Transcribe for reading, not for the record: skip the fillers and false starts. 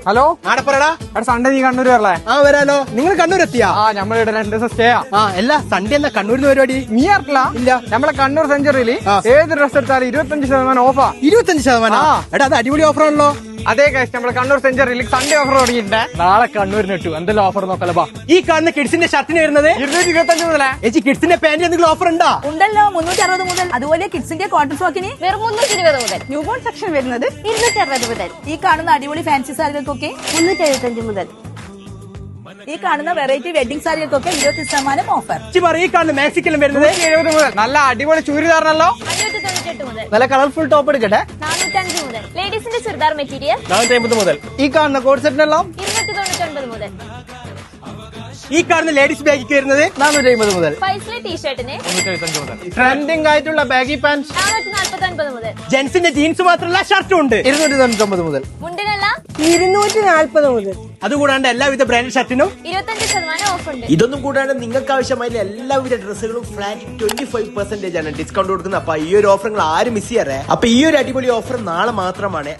Hello ആടെ പറയടാ. എടാ സൺഡേ നീ കണ്ണൂർ വരല്ലേ? ആ വരാലോ. നിങ്ങൾ കണ്ണൂർ എത്തിയാ? ആ നമ്മളിവിടെ 2 ദിവസം സ്റ്റേ ആ. ആ അല്ല സൺഡേ എന്നാ കണ്ണൂരിന് പരിപാടി? നീ അറിയില്ല? ഇല്ല. നമ്മളെ കണ്ണൂർ സെഞ്ചുറിയിൽ ആ. ഏത് ഡ്രസ് എടുത്താലും 25% ഓഫാ. 25%? ആ. എടാ അത് അടിപൊളി ഓഫറാണല്ലോ. അതേ കാശ് നമ്മളെ കണ്ണൂർ സെഞ്ചുറിയിൽ സൺഡേ ഓഫർ തുടങ്ങിയിട്ടുണ്ട്. നാളെ കണ്ണൂരിന് ഇട്ടു എന്തെല്ലാം ഓഫർ നോക്കല്ലോ. ബാ, ഈ കാണുന്ന കിഡ്സിന്റെ ഷർട്ടിന് വരുന്നത് 225 മുതലേ. ചേച്ചി കിഡ്സിന്റെ പാന്റ് എന്തെങ്കിലും ഓഫർ ഉണ്ടോ? ഉണ്ടല്ലോ 360 മുതൽ. അതുപോലെ കിഡ്സിന്റെ കോട്ടൺ ഫ്രോക്കിന് വെറും 320 മുതൽ. ന്യൂ ബോൺ സെക്ഷൻ വരുന്നത് 260 മുതൽ. ഈ കാണുന്ന അടിപൊളി ഫാൻസി സാരികൾക്കൊക്കെ 375 മുതൽ. ഈ കാണുന്ന വെറൈറ്റി വെഡിംഗ് സാരികൾക്കൊക്കെ 20% ഓഫർ. ചേച്ചി പറ ഈ കാണുന്ന മാക്സിക്കെല്ലാം വരുന്നത് 170 മുതൽ. നല്ല അടിപൊളി ചുരിദാറിനല്ലോ. 598 മുതൽ. നല്ല കളർഫുൾ ടോപ്പ് എടുക്കട്ടെ. 405 മുതൽ. ലേഡീസിന്റെ ചുരിദാർ മെറ്റീരിയൽ 450 മുതൽ. ഈ കാണുന്ന കോഡ് സെറ്റിനെല്ലാം 299 മുതൽ. ഈ കാണുന്ന ലേഡീസ് ബാഗിക്ക് വരുന്നത് 450 മുതൽ. ഫൈസിലെ ടീഷർട്ടിന് 175 മുതൽ. ട്രെൻഡിംഗ് ആയിട്ടുള്ള ബാഗി പാന്റ് 449 മുതൽ. ജെന്റ്സിന്റെ ജീൻസ് മാത്രമല്ല ഷർട്ടും ഉണ്ട് 299 മുതൽ. മുണ്ടിനല്ല 240 മുതൽ. അതുകൂടാണ്ട് എല്ലാവിധ ബ്രാൻഡ് ഷർട്ടിനും 25% ഓഫ് ഉണ്ട്. ഇതൊന്നും കൂടാണ്ട് നിങ്ങൾക്ക് ആവശ്യമായ എല്ലാവിധ ഡ്രസ്സുകളും ഫ്ലാറ്റ് 25% ആണ് ഡിസ്കൗണ്ട് കൊടുക്കുന്നത്. അപ്പൊ ഈ ഒരു ഓഫർ നിങ്ങൾ ആരും മിസ് ചെയ്യാറേ. അപ്പൊ ഈ ഒരു അടിപൊളി ഓഫർ നാളെ മാത്രമാണ്.